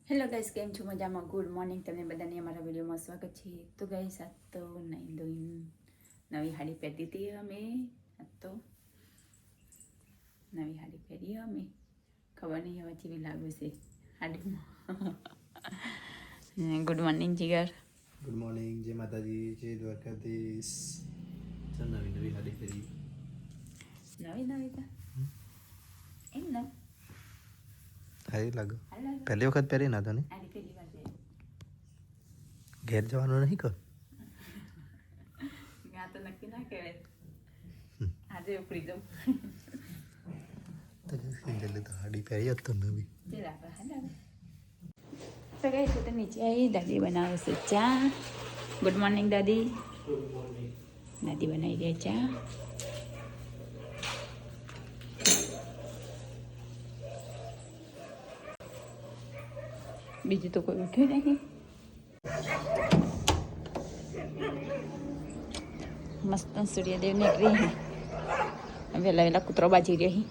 Hello guys, કેમ છો? મજામાં? ગુડ મોર્નિંગ તમને બધાને અમારા વિડીયોમાં સ્વાગત છે. તો ગાઈસ, આજ તો નહીં ધોઈને નવી સાડી પહેરી હતી અમે. આજ તો નવી સાડી પહેરી અમે. ખબર નહીં હવે કેવી લાગે છે સાડીમાં. ગુડ મોર્નિંગ જીગર. ગુડ મોર્નિંગ, જય માતાજી, જય દ્વારકાધીશ. ચાલ નવી સાડી પહેરી. નવી તા એમ ને સારી લાગે. પહેલી વખત પહેરી ના તો ને આડી પહેલી વાર પહેરી. ઘેર જવાનું નહીં કર. આ તો નક્કી ના કહેવાય. આજે ઉપડી જાઉં તો સાડી પહેરી જ તો નવી. તો ગઈ છે તો નીચે આવી. દાદી બનાવે છે ચા. ગુડ મોર્નિંગ દાદી. દાદી બનાવી દે ચા. બીજું તો કોઈ ઉઠ્યું નહીં. મસ્ત સૂર્યદેવ નીકળી. વહેલા વહેલા કૂતરો બાજી રહી.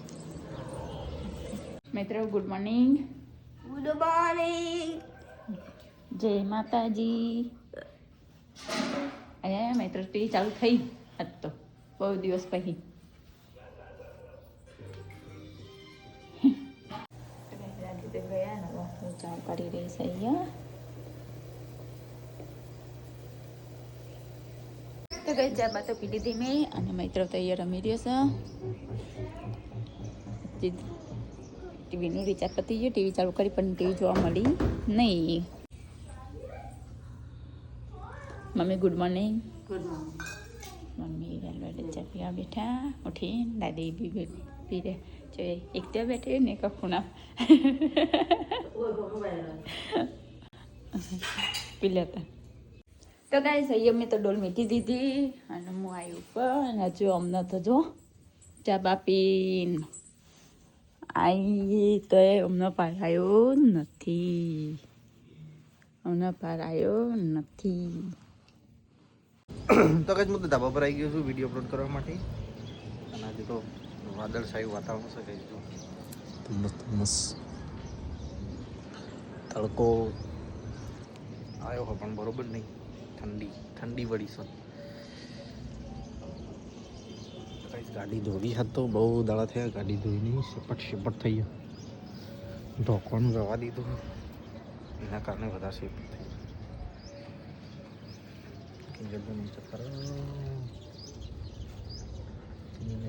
મિત્રો ગુડ મોર્નિંગ. Good morning. જય માતાજી. અહીંયા મિત્રો ટીવી ચાલુ થઈ આજ તો બહુ દિવસ પછી. રાતે તો ગયા ને હું ચા કરી રહી છે અહીંયા. તો ગઈ ચા બા તો પી લીધી મેં અને મિત્રો તો અહીંયા રમી રહ્યો છે. ટીવીનું રિચાર્જ પતી ગયું. ટીવી ચાલુ કરી પણ ટીવી જોવા મળી નહીં. Mummy good morning. Good morning. Mummy વેલવેડે ચા પીવા બેઠા. ઉઠીને દાદી બી પી રહે જો એક ત્યાં બેઠે ને એક ખૂણા પી લેતા. તો ગાઈસ અહીંયા મેં તો ડોલ મીઠી દીધી અને હું આવી ઉપર અને હજુ અમને તો જો ચા બાપીન આવી તો એ અમને પાર આવ્યો નથી. અમને પાર આવ્યો નથી. તો કઈ હું તો ધાબા પર આવી ગયો છું વિડીયો અપલોડ કરવા માટે. અને આજે તો વાદળછાયું વાતાવરણ છે કઈ તો મસ્ત મસ્ત તડકો આવ્યો હોય પણ બરોબર નહીં. ઠંડી વળી છે. કઈ ગાડી ધોવી હતી તો બહુ દાડા થયા ગાડી ધોઈ નહીં. શેપટ થઈ ગયો. ઢોકવાનું રવા દીધું એના કારણે વધારે શેપટ થઈ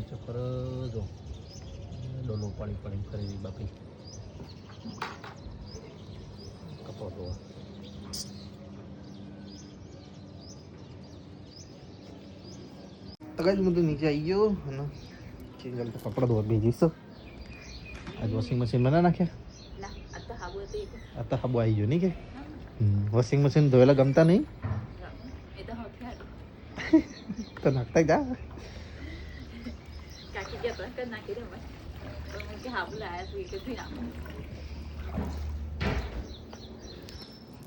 ચક્કર જો ડોલો પાડી કરી બાપી કપડો ધોવા. તો કઈ હું તો નીચે આવી ગયો અને ચેન્જલ તો કપડા ધોવા ભેજી છે. આજ વોશિંગ મશીનમાં ના નાખ્યા. આ તો હાબુ આવી ગયો નહીં કે વોશિંગ મશીન ધોયેલા ગમતા નહીં તો નાખતા જા.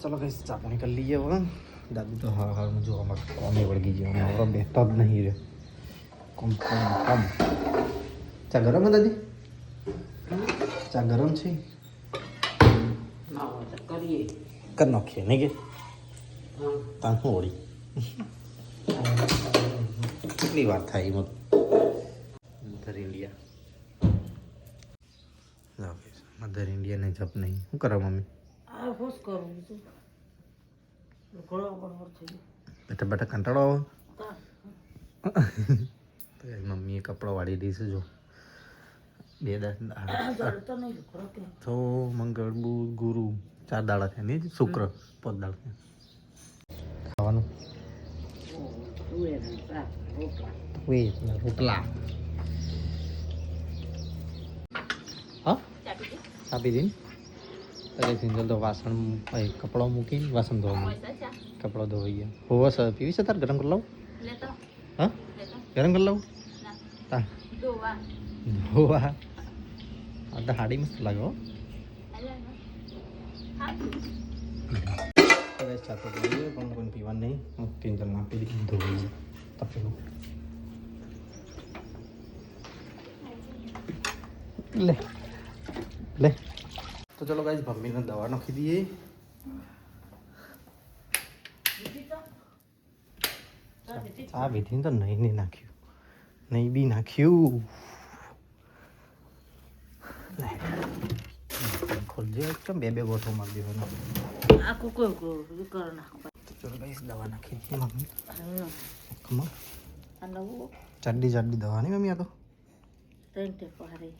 ચલો કઈ ચા પાણી કરી લઈએ હવે. દાદી તો હા જો અમારે કોમે વળગી ગયો. અમારો બેઠતા જ નહીં રે. કોમ ચા ગરમ હે દાદી? ચા ગરમ છે? કરીએ કર નાખીએ નહીં કે તાન હું વળી કેટલી વાર થાય એમાં. મધર ઇન્ડિયા ને જપ નહીં. શું કરે મમ્મી? આ ખુશ કરું છું ઘણો બરોબર થઈ બેઠા કંટાળો આવે ગયો. તો મમ્મીએ કપડો વાળી દઈશું જો. 2 દાડા તો નહીં ઘણો કે તો મંગળ બુધ ગુરુ 4 દાડા થયા નહીં શુક્ર 5 દાડા થયા. ખાવાનું રોટલા હા આપી દઈને અરે સિંગલ તો વાસણ કપડો મૂકીને વાસણ ધોવા કપડો ધોઈ ગયા. હોવા સર પીવી છે તાર ગરમ કરી લઉં? હા ગરમ કરી લઉં? તા ધોવા આ તો હાડી મસ્ત લાગે હો. ચા તો પીએ પણ કોઈ પીવાનું નહીં. કિંજલ ના પી દીધી ધોઈ તપેલું લે તો ચલો ગાઈસ મમ્મીને દવા નાખી દઈએ. આ વિધિને તો નહીં નાખ્યું, નહીં બી નાખ્યું. ખોલજે કેમ બે ગોઠો મારી દેવાનો. આ કોઈ કર નાખ. તો ચલો ગાઈસ દવા નાખી દઈએ મમ્મી. કમો આ નવું જાડી દવા નહીં મમ્મી. આ તો ત્રણ ટેપો હારે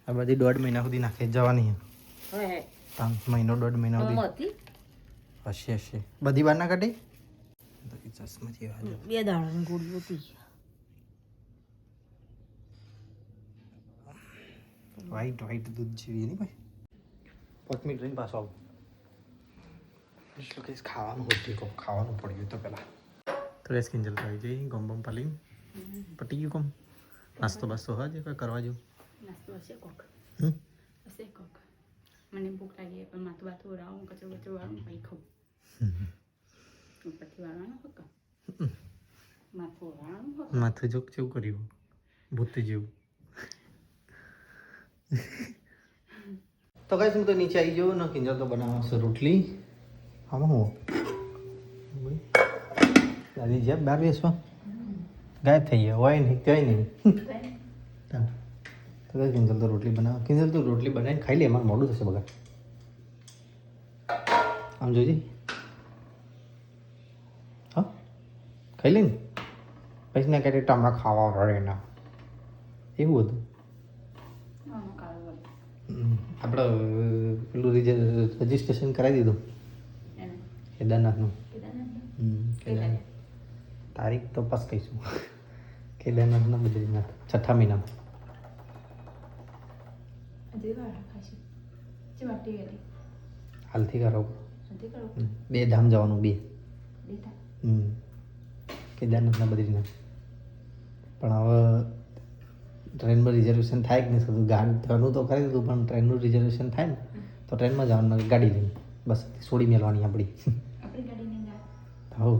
આ બધી 1.5 મહિના સુધી નાખી જવાની. હે 5 મહિનો 1.5 મહિના સુધી મતી હશે બધી બહાર ના કાઢી. ચશ્મા જેવા બે દાણાની ગોળી હતી. વ્હાઈટ દૂધ જેવી નહીં ભાઈ. 5 મિનિટ રહીને પાછો આવું. એટલે ખાવાનું હોતી ખાવાનું પડ્યું તો પહેલાં તો રેસ કિંજલ થઈ જઈ ગમ પાલી પટી ગયું કોમ. નાસ્તો બાસ્તો હા જે કંઈ કરવા જેવું નાસ્તો હશે કોક હમ હશે કોક. મને ભૂખ લાગી પણ માથું બાથું રાવું કચરો વાળું કંઈ ખાવું પછી વાળવાનું હક માથું વાળવાનું હક. માથું જોક જેવું કર્યું ભૂત જેવું. તો કઈ હું તો નીચે આવી જાઉં ને કિંજલ તો બનાવશે રોટલી. આમાં હું દાદી જ્યાં બહાર બેસવા ગાયબ થઈ ગયા હોય નહીં કહેવાય નહીં. તો કઈ કિંજલ તો રોટલી બનાવ. કિંજલ તો રોટલી બનાવીને ખાઈ લે, એમાં મોડું થશે બગા. આમ જોઈજે હા ખાઈ લે ને પછી ના ક્યારે ટમા ખાવા પડે ના એવું હતું. આપણે પેલું રજીસ્ટ્રેશન કરાવી દીધું કેદારનાથનું. કેદારનાથ તારીખ તો પાસ કહીશું. કેદારનાથના બદ્રીનાથ 6થા મહિનામાં. હાલથી કરો 2 ધામ જવાનું 2 કેદારનાથના બદ્રીનાથ. પણ હવે ટ્રેનમાં રિઝર્વેશન થાય કે નહીં થતું. ટ્રેનનું તો કરી દીધું પણ ટ્રેનનું રિઝર્વેશન થાય ને તો ટ્રેનમાં જવાનું ગાડી લઈને બસ છોડી મેળવાની આપણી. હવ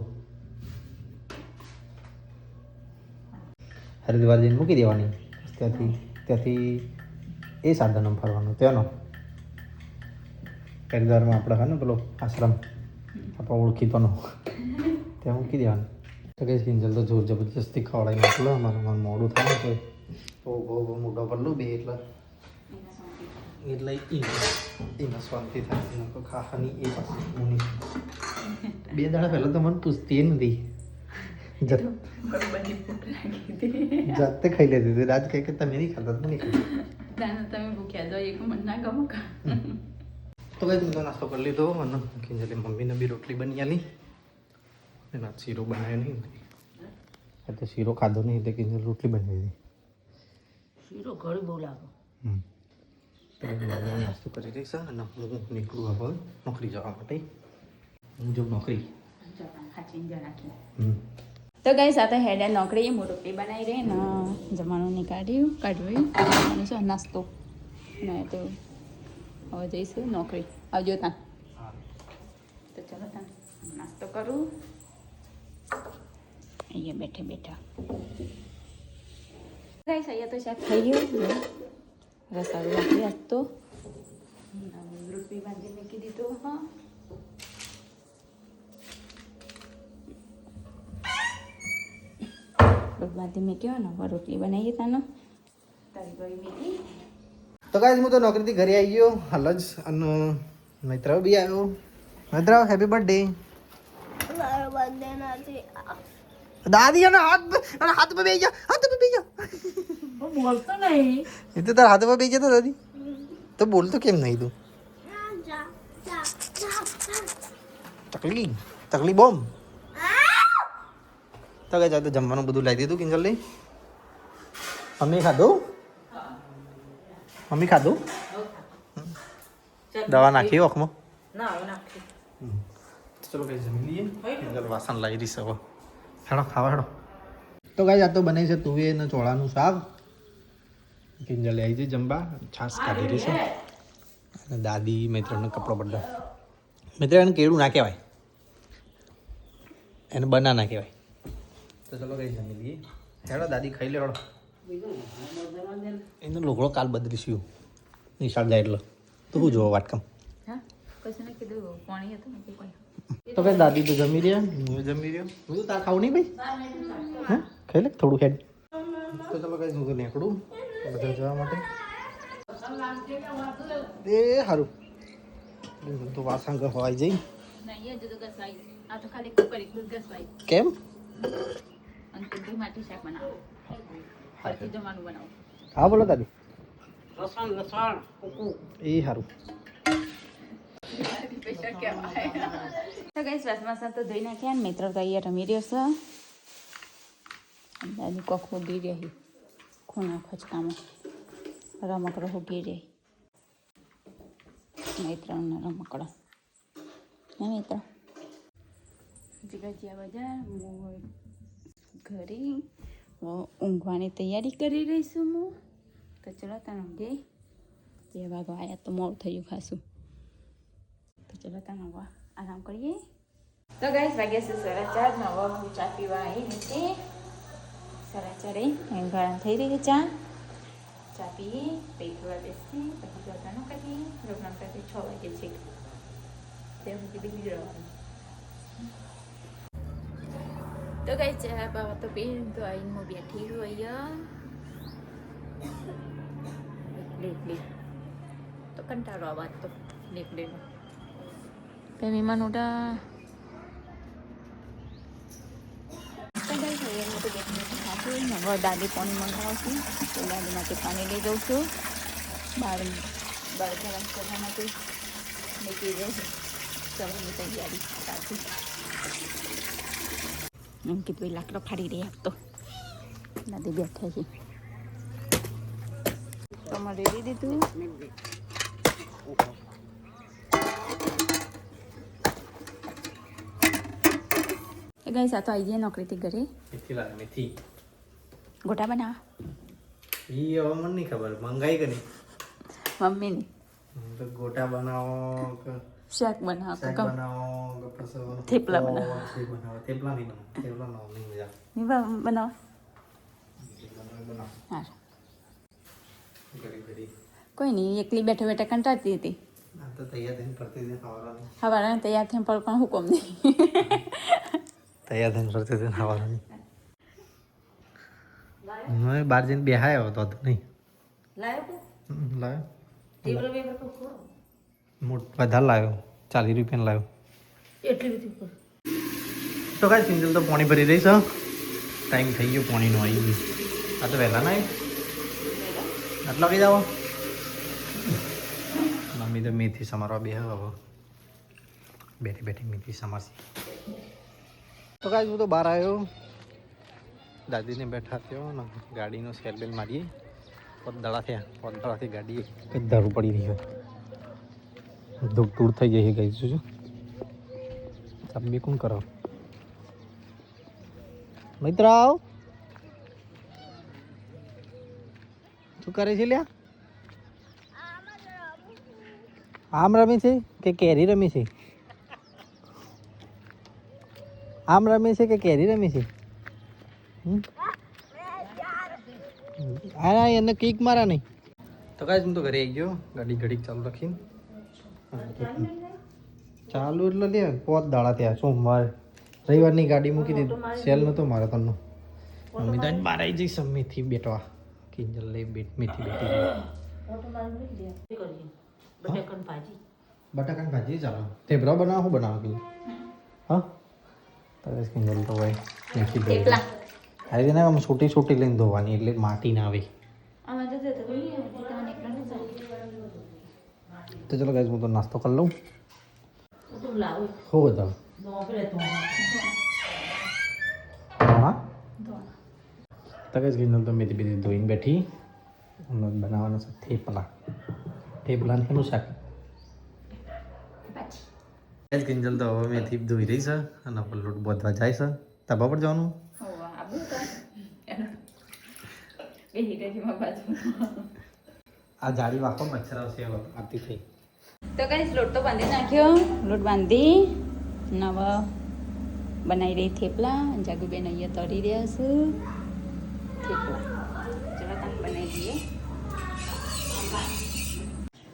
હરિદ્વાર જઈને મૂકી દેવાની. ત્યાંથી એ સાધનમાં ફરવાનું. ત્યાંનો હરિદ્વારમાં આપણે હા ને પેલો આશ્રમ આપણો ઓળખીતોનો ત્યાં મૂકી દેવાનું. તો કઈ કિંજલ તો જોર જબરજસ્તી ખવડાવી મોકલો. અમારું મોડું થાય ને તો બહુ મોટો પડલું બે એટલે એમાં શાંતિ થાય. ખાવાની એ હું 2 દાડા પહેલાં તો મને પૂછતી નથી. જાતે ખાઈ લેતી હતી. રાજ કહે કે તમે નહીં ખાતા તો નહીં ખાતા. તમે ભૂખ્યા જાઓ એક મન ના ગમો કા. તો કઈ તમે નાસ્તો કરી લીધો. મને કિંજલે મમ્મીને બી રોટલી બની આલી. એના શીરો બનાવ્યો નહીં. તો શીરો ખાધો નહીં એટલે કિંજલ રોટલી બનાવી દીધી. શીરો ઘડી બહુ લાગે. નાસ્તો કરી રહીશ અને હું નીકળું હવે નોકરી જવા માટે. હું જો નોકરી તો ગઈ સાથે હેડે નોકરી હું રોટલી બનાવી રહી ને જમવાનું નહીં કાઢ્યું છે નાસ્તો ને તો હવે જઈશું નોકરી. આવજો તાન. તો ચલો તાન નાસ્તો કરું અહીંયા બેઠા બેઠા. ગાઈસ અહીંયા તો શાક થઈ ગયું. રસાળું નાખી આજ તો રોટલી બાંધી મૂકી દીધો. હા બાંધી મૂક્યો ને હવે રોટલી બનાવીએ તાનો તારી ગઈ મીઠી. તો ગાઈસ હું તો નોકરીથી ઘરે આવી ગયો હાલ જ. અને મિત્ર બી આવ્યો. મિત્ર હેપી બર્થડે. દાદી અને હાથ પર બેસી જા. હાથ પર બેસી જા. બોલતો નહીં. એ તો તારા હાથ પર બેસી જતો દાદી. તો બોલતો કેમ નહીં તું? તકલી બોમ્બ. તો કઈ તો જમવાનું બધું લાવી દીધું કિંજલ લઈ. મમ્મી ખાધું. દવા નાખી ઓખમાં. ના હવે નાખી. ચલો કઈ જમી લઈએ. કિંજલ વાસણ લાવી દઈશ હવે. હેડો ખાવા હેડો. તો ગાઈસ આ તો બને છે તુવેર અને ચોળાનું શાક. કિંજલ આવી છે જમવા. છાશ કાઢી રહી છે. અને દાદી મૈત્રનો કપડો બધા. મિત્ર એને કેળું ના કહેવાય, એને બનાના કહેવાય. તો ચલો કઈ જમી લઈએ. હેડો દાદી ખાઈ લે. હેડો એનો લોકડો કાલ બદલીશું નિશાળ જાય એટલે. તો હું જોવા વાટકમ હા કશું નહીં કીધું પાણી હતું ને કોઈ તો કઈ દાદી તો જમી રહ્યા હું જમી રહ્યો હું તો તાર ખાવું નહીં ભાઈ હા ખાઈ લે થોડું હેડ તો ચલો કઈ હું તો નીકળું બધા જવા માટે એ સારું તો વાસણ ગવાઈ જઈ નહીં હજુ તો ઘસવાઈ આ તો ખાલી કરી દૂધ ઘસવાઈ કેમ અને તુંડી માટી શાક બનાવો પછી જમવાનું બનાવો હા બોલો દાદી લસણ લસણ એ સારું તો ગઈ શ્વાસમાં તો ધોઈ નાખ્યા ને મિત્ર તો અહીંયા રમી રહ્યો છે દાદી કોક હોગી રહી ખૂણા ખચકામાં રમકડો હોગી રહી મિત્રનો રમકડો ને મિત્ર જીગાજીયા બજાર હું ઘરે ઊંઘવાની તૈયારી કરી રહી છું હું તો ચલો તને ઊંઘે 2 વાગવા આવ્યા તો મોડું થયું ખાસું તો ચલો તને ઊંઘવા આરામ કરીએ તો ગાઈસ વાગ્યા છે 4:30 નવો હું ચા પીવા આવી નીચે 4:30 ગરમ થઈ રહી ચા પીએ પછી થોડા બેસી પછી જોતાનું કરીએ પ્રોગ્રામ કરતી 6 વાગે છે તે સુધી બીજી રહેવાનું તો ગાઈસ ચા બાવા તો પી તો આઈને હું બેઠી હોય એકલી તો કંટાળો આવાજ તો એકલીનો કઈ મહેમાન ઉઠા દાદી પાણી મંગાવશું તો દાદી માટે પાણી લઈ જાઉં છું બાર ગરમ કરવા માટે મૂકી જશે સવારની તૈયારી સાથે એમ કીધું લાકડો ફાડી રહી આપતો દાદી બેઠા છે તમારે રેડી દીધું ગઈ સાતો આવી જાય નોકરીથી ઘરે મેથી લાગે મેથી ગોટા બનાવ એ હવે મને નહીં ખબર મંગાઈ કે નહીં મમ્મીની તો ગોટા બનાવો કે શાક બનાવો શાક બનાવો કે પછી થેપલા બનાવો. થેપલા નહીં બનાવો થેપલા નો નહીં મજા બનાવો બનાવો હા ઘડી ઘડી કોઈ નહીં એકલી બેઠા બેઠા કંટાળતી હતી આ તો તૈયાર થઈને ફરતી થઈને ખાવાનું સવારે તૈયાર થઈને પણ હુકમ નહીં તૈયાર થઈને ફરતી થઈને ખાવાનું હું બહાર જઈને બેહાય હતો નહીં લાવ્યો લાવ્યો ટેબલ પેપર તો ખોરો વધારે લાવ્યો 40 રૂપિયાનો લાવ્યો એટલી બધી ઉપર તો કાંઈ સિંગલ તો પાણી ભરી દઈશ ટાઈમ થઈ ગયો પાણીનો આવી ગયું આ તો વહેલા ના આટલા વાગી જાઓ મમ્મી તો મેથી સમારવા બે હવે બેઠી બેઠી મેથી સમારશી તો કાંઈ હું તો બહાર આવ્યો દાદીને બેઠા થયો ને ગાડીનો સેલ બેલ મારીએ પદદળા થયા પદદળાથી ગાડી કંઈક દારૂ પડી રહ્યો ધૂળ ધૂળ થઈ જાય ગઈ છું તમે કોણ કરો મિત્ર આવ શું કરે છે લ્યા આમ રમી છે કે કેરી રમી છે આમ રમી છે કે કેરી રમી છે હા એને કીક મારા નહીં તો કાંઈ હું તો ઘરે આવી ગયો ગાડી ઘડીક ચાલુ રાખીને ચાલુ એટલે લે 5 દાડા થયા સોમવારે રવિવારની ગાડી મૂકી દીધી સેલ નહોતો મારે તનનો મમ્મી તો બહાર આવી જઈશ મેથી બેટવા કિંજલ લઈ મેથી બેટી ઓટો મારી મૂકી દે કરીએ બટાકાની ભાજી બટાકાની ભાજી ચાલો થેપલા બનાવો હું બનાવો કીધું હા તરસ કિંજલ તો ભાઈ મેથી થેપલા આવી ને આમ છોટી છોટી લઈને ધોવાની એટલે માટી ના આવે આમાં તો તો ચલો ગાઈસ હું તો નાસ્તો કરી લઉં તો લાવો હો બધા નોકરે તો હા તો ગાઈસ કિંજલ તો મેથી બેથી ધોઈને બેઠી અને બનાવવાનું છે થેપલા થેપલા ને શાક ગાઈસ કિંજલ તો હવે મેથી ધોઈ રહી છે અને લોટ બોધવા જાય છે તબા પર જવાનું આ જાડી વાકો મચ્છર આવશે આરતી થઈ તો કઈ લોટ તો બાંધી નાખ્યો લોટ બાંધી નવ બનાવી રહી થેપલા જાગુબેન અહીંયા તળી રહ્યા છું થેપલા ચલો તમે બનાવી દઈએ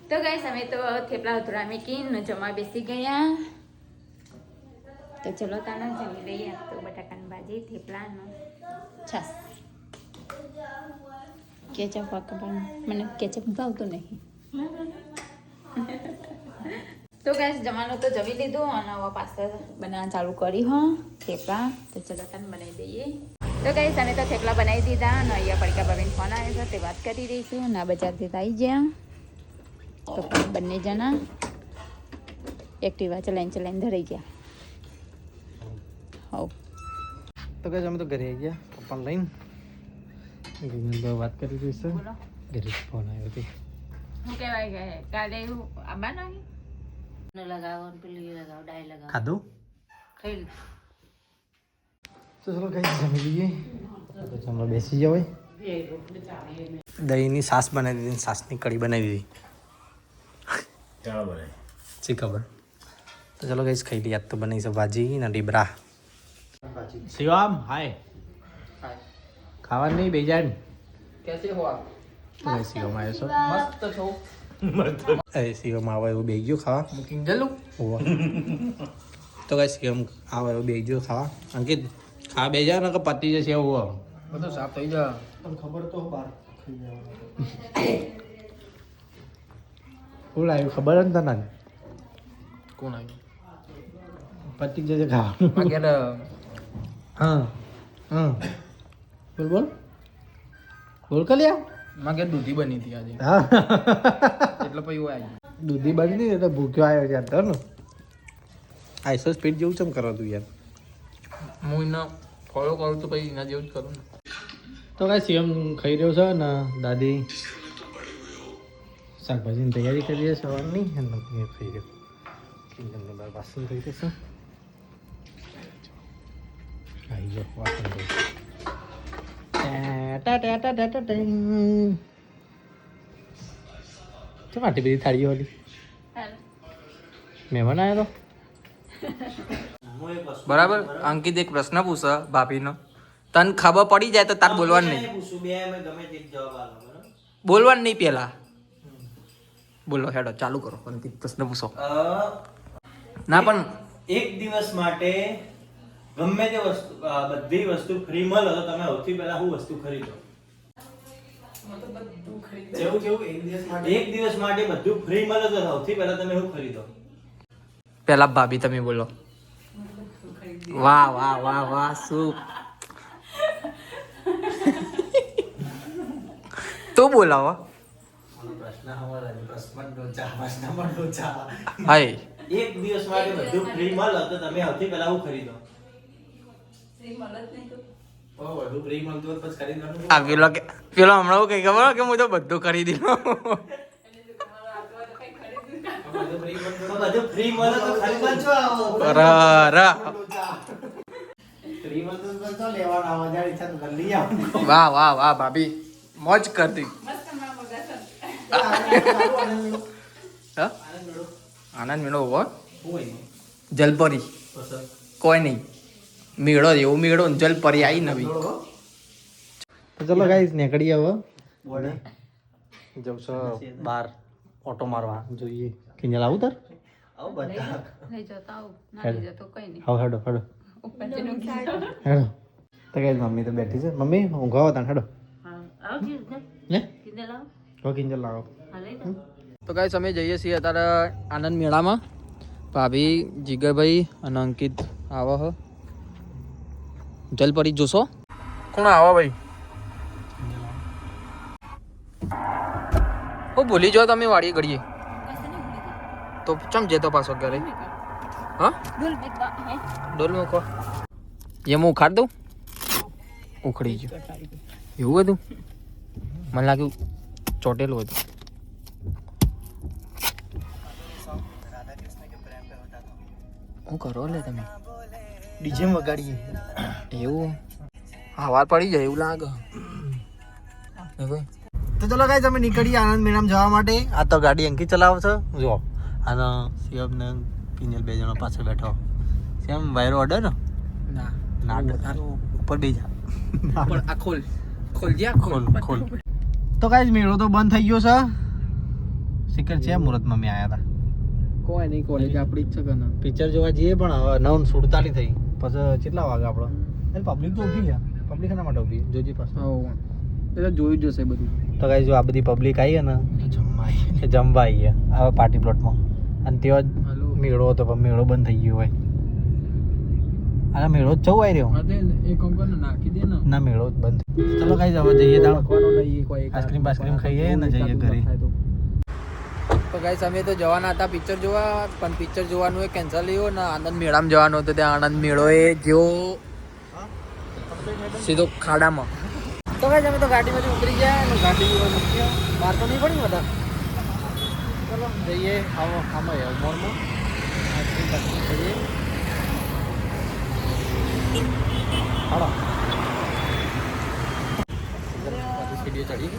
તો તો ગાઈસ અમે તો થેપલા ઉતરા મૂકીને જમવા બેસી ગયા. તો ચલો તાના જમી લઈએ. તો બટાકાની ભાજી, થેપલાનો છાસ, કેચઅપ પણ મને કેચઅપ ભાવતું નહીં. તો ગાઈસ જમવાનું તો જમી લીધું અને હવે પાસ્તા બનાવવાનું ચાલુ કરી હો થેપલા. તો ચલો તાને બનાવી દઈએ. તો ગાઈસ અમે તો થેપલા બનાવી દીધા અને અહીંયા પડકા ભાભીનો ફોન આવ્યો છે, તે વાત કરી દઈશું. ના બજારથી આવી ગયા તો બંને જણા એક્ટિવા ચલાઈને ધરાઈ ગયા. હવ તો કઈ અમે તો ઘરે આવી ગયા પપ્પાને લઈને. વાત કરી દઈશું. બોલો ઘરે ફોન આવ્યો હતો. શું કહેવાય કે કાલે એવું આવવાનું નહીં? ને લગાવો ને પેલી લગાવો, ડાય લગાવો. ખાધું? ખાઈ લીધું. તો ચલો કઈ જમી લઈએ. તો જમવા બેસી જાવ. દહીંની છાશ બનાવી દીધી, છાશની કઢી બનાવી દીધી. શી ખબર. તો ચલો કઈ ખાઈ લઈએ. આજ તો બનાવી છે ભાજી ને ડીબરા. શિવમ હાય. ખાવાનું નહીં બેજાન. કેસે હો આપ? તો કઈ શિવમ આવ્યો છો. મસ્ત છો. એ શિવમ આવે એવું બે ગયો ખાવા. બુકિંગ ચાલુ. હોવા. તો કઈ શિવમ આવે એવું બે ગયો ખાવા. અંકિત ખા બે જા ને કે પતી જશે એવું આવે. બધું સાફ થઈ જા. પણ ખબર તો બાર ખાઈ જવાનું. શું લાવ્યું ખબર જ તને? કોણ આવ્યું? પતી જશે ખાવાનું. આગળ હા હા બોલ બોલ બોલ કલ્યા. માં કે દૂધી બની હતી આજે. હા એટલે પછી આવી. દૂધી બની હતી એટલે ભૂખ્યો આવ્યો છે તો ને. આઈસો સ્પીડ જેવું ચમ કરો તું યાર. હું એના ફોલો કરું તો પછી એના જેવું જ કરું ને. તો કાંઈ સીએમ ખાઈ રહ્યો છે ને દાદી શાકભાજીની તૈયારી કરી છે સવારની અને એ ખાઈ રહ્યો. કિંજલને બાર વાસણ થઈ જશે. આવી ગયો વાસણ થઈ. ચમ આટલી બધી થાળીઓ વાળી મહેમાન આવ્યો તો. બરાબર. અંકિત એક પ્રશ્ન પૂછે ભાભીનો. તને ખબર પડી જાય તો તાર બોલવાનું નહીં. બોલવાનું નહીં પેલા. બોલો હેડો ચાલુ કરો. અંકિત પ્રશ્ન પૂછો. ના પણ એક દિવસ માટે ગમે તે વસ્તુ બધી વસ્તુ ફ્રી મળે તો તમે સૌથી પહેલા શું વસ્તુ ખરીદો? એક દિવસ માટે બધું ફ્રી મળે તો સૌથી પહેલા તમે શું ખરીદો? પેલા ભાભી તમે બોલો. વાહ વાહ વાહ વાહ શું તું બોલાવો. હાય એક દિવસ માટે બધું ફ્રી મળે તો તમે સૌથી પહેલા શું ખરીદો? આ પેલો હમણાં હું કઈ ખબર કે હું તો બધું ખરીદી લઉં. બધું ફ્રી મળે તો ખરીદવા છો આવો? વાહ વાહ વાહ ભાભી મોજ કરતી. આનંદ મેળો હો. જલપરી કોઈ નહીં. મેળો એવું મેળો ને જલપરી આવી નવી. તો ચલો ગાઈસ નીકળીએ હવે. જવું છે બહાર ઓટો મારવા. જોઈએ કિંજલ આવું તાર. લઈ જતો આવું ના લઈ જતો કઈ નહીં. હા હેડો હેડો ઉપરથી હેડો. તો ગાઈસ મમ્મી તો બેઠી છે. મમ્મી ઊંઘાવો તાન હેડો. ને હો કિંજલ લાવો. તો ગાઈસ અમે જઈએ છીએ અત્યારે આનંદ મેળામાં. ભાભી જીગરભાઈ અને અંકિત આવો હો. જલપરી જોશો કોણ આવો ભાઈ? ઓ ભૂલી જાઓ તમે વાડીએ ઘડીએ તો ચમ જતો પાછો ઘરે. હા ડોલ મૂકો. એ હું ઉખાડ દઉં. ઉખડી ગયો એવું હતું. મને લાગ્યું ચોટેલું હતું. શું કરો લે તમે? ડીજે વગાડીએ. એવું હવા પડી જાય એવું લાગે. તો ચલો ગાઈસ અમે નીકળીએ આનંદ મેળામાં જવા માટે. આ તો ગાડી અંકિત ચલાવે છે જો. અને શિવમ ને કિંજલ બે જણા પાછળ બેઠો. સેમ વાયરો અડે ને ના ના ઉપર બે જા. પણ આ ખોલ ખોલ જ્યા ખોલ ખોલ. તો ગાઈસ મેળો તો બંધ થઈ ગયો છે. શિખર છે મુહૂર્તમાં મેં આયા હતા કોઈ નહીં કોલેજ આપણી જ છે કે ના પિક્ચર જોવા જઈએ પણ હવે 9:47 થઈ પછી કેટલા વાગે આપણો એટલે પબ્લિક તો ઊભી છે પબ્લિક એના માટે ઊભી જોજી પાસે હા એ તો જોયું જશે બધું તો ગાઈસ જો આ બધી પબ્લિક આવી ને જમવા આવી હવે પાર્ટી પ્લોટમાં અને ત્યાં જ મેળો હતો પણ મેળો બંધ થઈ ગયો હોય આ મેળો જ જવું આવી રહ્યો એક અંકલ નાખી દે ને ના મેળો જ બંધ ચલો ગાઈસ હવે જઈએ તાણ નહીં કોઈ આઈસ્ક્રીમ બાસ્ક્રીમ ખાઈએ ને જઈએ ઘરે તો ગાઈસ અમે તો જવાના હતા પિક્ચર જોવા પણ પિક્ચર જોવાનું એ કેન્સલ થયું ને આનંદ મેળામાં જવાનું હતું ત્યાં આનંદ મેળો એ જેવો સીધો ખાડામાં તો ગાઈસ અમે તો ગાડીમાંથી ઉતરી ગયા અને ગાડી મૂકી બહાર તો નહીં પડી બધા ચલો જઈએ આવો આમાં મોરમાં આઈસ્ક્રીમ બાસ્ક્રીમ ખાઈએ હાલો સીડીઓ ચડી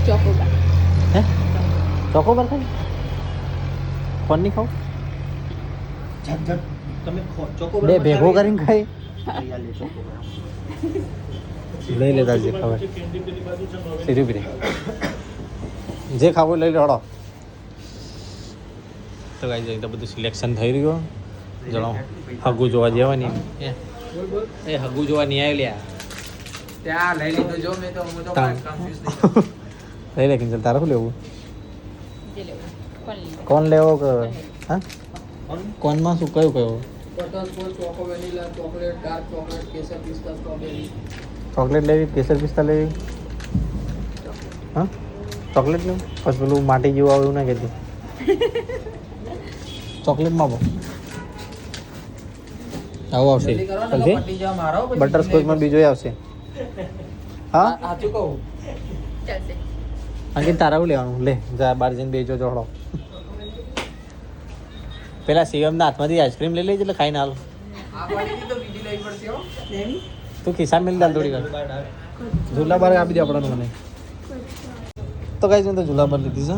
ચોકોબાર હે ચોકોબાર ખાઈ કોણ નહીં ખાવ તમે બે ભેગો કરીને ખાઈ લઈ લેતા જે ખબર સીધી પીરી જે ખાવું લઈ લો હળો તો ગાઈસ તો બધું સિલેક્શન થઈ રહ્યું જણાવો હગુ જોવા જવાની એ હગુ જોવા નહીં આવી લ્યા ત્યાં લઈ લીધું જો મેં તો હું તો તાણ. કન્ફ્યુઝ લઈ લે કિંજલ તારે શું લેવું જે લેવું કોણ લેવું કોણ લેવો કે હા કોનમાં શું કયું કયું બટરસ્કોચ ચોકો વેનીલા ચોકલેટ ડાર્ક ચોકલેટ કેસર પિસ્તા સ્ટ્રોબેરી ચોકલેટ લેવી કેસર પિસ્તા લેવી હા ચોકલેટ લેવું પછી પેલું માટી જેવું આવે એવું ના કહેતી ચોકલેટમાં બહુ આવું આવશે જલ્દી કરો ને ચાલશે પટી જા મારો પછી બટરસ્કોચમાં બીજો આવશે હા સાચું કહું ચાલશે અંકિત તારા શું લેવાનું લે જા બહાર જઈને બેજો જોડો પેલા શિવમના હાથમાંથી આઈસ્ક્રીમ લઈ લેજે એટલે ખાઈને હાલ આ પાણીની તો બીજી લઈ પડશે હો તું ખિસ્સા મેળ દાલ થોડી વાર ઝૂલા બાર આપી દે આપણને મને તો કઈ મેં તો ઝૂલા બાર લીધી છે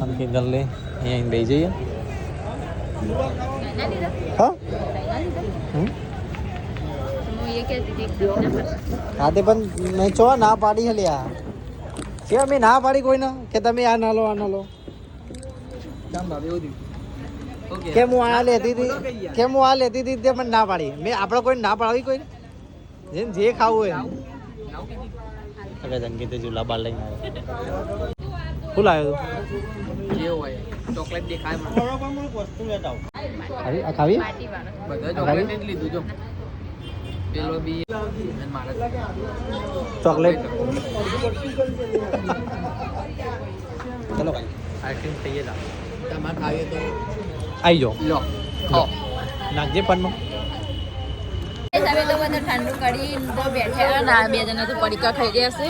અને કિંજલ લે અહીંયા બેસી જઈએ નાના લીધા હા નાના લીધા હમ? હું એ કહેતી હતી ના પાડે. હા તે પણ મેં ચો ના પાડી હે લ્યા કે મેં ના પાડી કોઈને કે તમે આ ના લો આ ના લો જામ ભાવે એવું થયું ઓકે કેમ હું આ લેતી હતી કેમ હું આ લેતી હતી તે મને ના પાડી મેં આપણે કોઈ ના પાડવી કોઈ જેને જે ખાવું હોય અગર અંકિતે ઝૂલા બાર લઈને આવ્યો શું લાવ્યો જે હોય ચોકલેટ દેખાય મને વસ્તુ લેતા આવો. તું આ ખાવી પાર્ટીવાળો. બધા ચોકલેટ જ લીધું જો પેલો બી અને મારે ચોકલેટ ચલો ભાઈ આઈસ્ક્રીમ ખાઈએ જા તમારે ખાવીએ તો આવી જાઓ લો ખાઓ નાખજે પનમાં હવે તો બધા ઠંડુ કરી તો બેઠા અને આ બે જણા તો પડીકા ખાઈ રહ્યા છે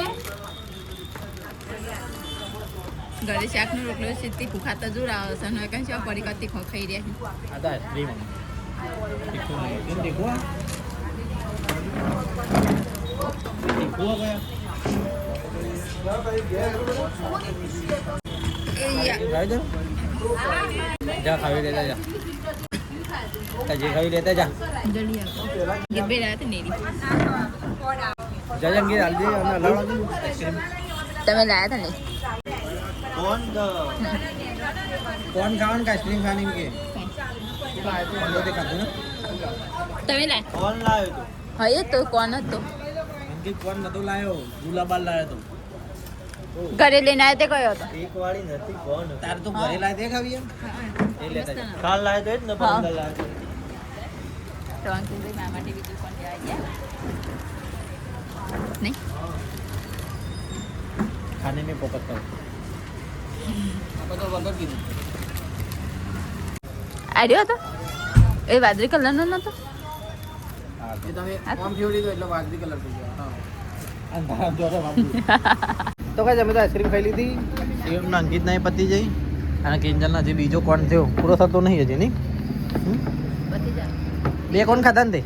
ઘરે શાકનો રોટલો સીધી ભૂખાતા જોર આવે છે અને કઈ છે પડીકા તીખો ખાઈ રહ્યા છે આ તો આઈસ્ક્રીમ તીખું નહીં કેમ તીખું આ? તીખું આ કયા? એ યા. જા ખાવી લેતા જા જે ખાવી લેતા જા જલ્દી આવતો ગીત બે રહ્યા હતા નેરી જા જંગી હાલ દે અને હલાવવા દે આઈસ્ક્રીમ તમે લાયા હતા ને કોણ કોણ ખાવાનું કે આઈસ્ક્રીમ ખાવાની કે બધે ખાધું ને તમે લાયા કોણ લાવ્યો તું? હા એ તો કોણ હતો અંકિત કોણ નતો લાયો ગુલાબાલ લાયો તો ઘરે લઈને આવ્યા તે કયો હતો એક વાળી નથી કોણ તારે તો ઘરે લાય દે ખાવી એમ એ લેતા જા કાલ લાવ્યો તો એ જ ને હા. 15 લાવ્યો તો. તો અંકિતભાઈ મારા માટે બીજું કોણ લેવા ગયા નહીં ખાને મેં પોકટ કર આ બધો વગર કીધું આર્યો હતો એ વાદળી કલરનો નતો એ તમે આમ ફેવરી લીધો એટલે વાદળી કલર થઈ ગયો હા તો કઈ અમે તો આઈસ્ક્રીમ ખાઈ લીધી શિવમના અંકિત ના પતી જઈ અને કિંજલના જે બીજો કોણ થયો પૂરો થતો નહીં હજી નહીં પતી જાય બે કોણ ખાધા ને તે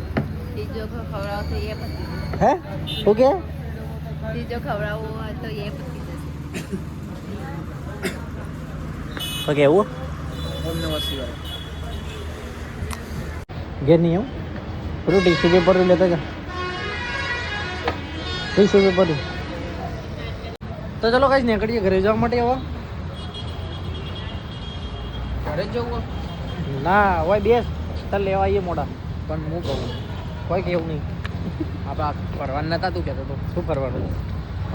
ત્રીજો ખવડાવો તો એ પતી હે શું કે ત્રીજો ખવડાવવો હોય તો એ પતી જશે તો કેવું ઓમ નમઃ શિવાય ઘેર નહીં આવું પેલું ટીશ્યુ પેપર લેતા જા ₹20 પડ્યું. તો ચલો કઈ નીકળીએ ઘરે જવા માટે હવે. ઘરે જ જવું ના હોય બેસ તાર લેવા આવીએ મોડા. પણ હું કહું કોઈ કેવું નહીં. આપણે ફરવાનું નતા તું કહેતો તો શું કરવાનું?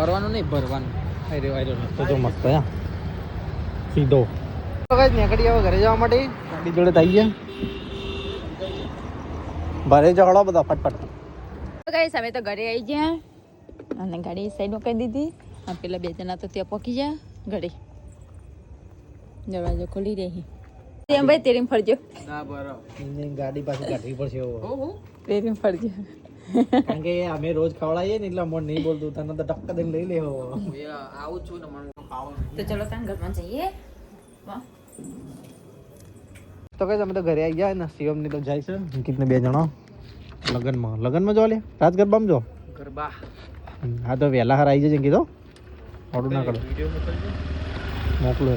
ફરવાનું નહીં ભરવાનું. તો જો મસ્ત હે સીધો. તો કઈ નીકળીએ હવે ઘરે જવા માટે. ગાડી જોડે થઈ ગયા. ભરે જવાડો બધા ફટફટ. તો ગાઈસ અમે તો ઘરે આવી ગયા અને ગાડી સાઈડમાં કરી દીધી. આ પેલા 2 જણા તો ત્યાં પહોંચી ગયા ઘરે. દરવાજો ખોલી રહી. તેમ ભાઈ તેરીમ ફરજો. ના બરાબર ગાડી પાછી કાઢવી પડશે તેરીમ ફરજો. કારણ કે અમે રોજ ખવડાવીએ ને એટલે મને નહીં બોલતું તને તો ટક્કા દઈને લઈ લેવો. આવું છું ને મને ખાવાનું તો ચલો તાન ઘરમાં જઈએ. તો કઈ અમે તો ઘરે આવી ગયા ને શિવમ ની તો જાય છે અંકિત ને 2 જણા લગનમાં જો લે રાત ગરબામાં જો ગરબા. હા તો વહેલા હાર આવી જજે કીધો ઓર્ડર ના કરો વિડીયો મોકલજો. મોકલો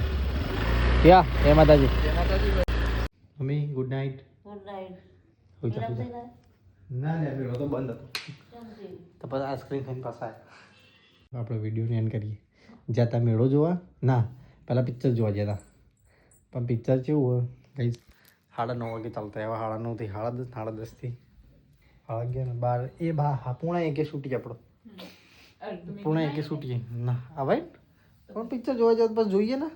ક્યાં એ માતાજી જય માતાજી ભાઈ. Mummy good night. ના લે મેળો તો બંધ હતો તો પછી આઈસ્ક્રીમ ખાઈને પાછા આવ્યા. આપણે વિડીયોને એન્ડ કરીએ. જતા મેળો જોવા ના પહેલાં પિક્ચર જોવા જતા પણ પિક્ચર કેવું હોય કઈ 9:30 વાગે ચાલતા એવા 9:30 થી 10:30 12 એ બા પૂણા એકે શૂટી આપણો પૂણા એકે શૂટીએ ના હવે પણ પિક્ચર જોવા જાય પછી જોઈએ ને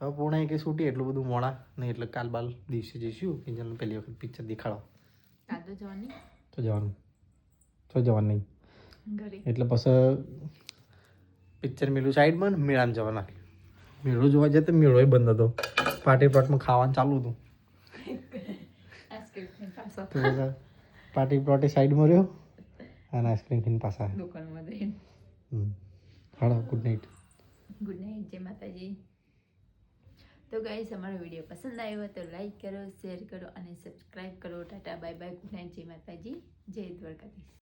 હવે પૂણા એકે શૂટી એટલું બધું મોડા નહીં એટલે કાલ બાલ દિવસે જઈશું કે ચાલો પહેલી વખત પિક્ચર દેખાડો તો જવાનું નહીં એટલે પછી પિક્ચર મેળું સાઈડમાં ને મેળામાં જવાના. મેળો જોવા જાય તો મેળો બંધ હતો પાર્ટી પ્લોટમાં ખાવાનું ચાલુ હતું તો બધા પાર્ટી પ્લોટે સાઈડમાં રહ્યો અને આઈસ્ક્રીમ ખાઈને પાછા હાલો ગુડ નાઇટ. Good night. જય માતાજી. તો ગાઈસ અમારો વિડીયો પસંદ આવ્યો તો લાઈક કરો, શેર કરો અને સબસ્ક્રાઇબ કરો. Tata bye bye. Good night. જય માતાજી. જય દ્વારકાધીશ.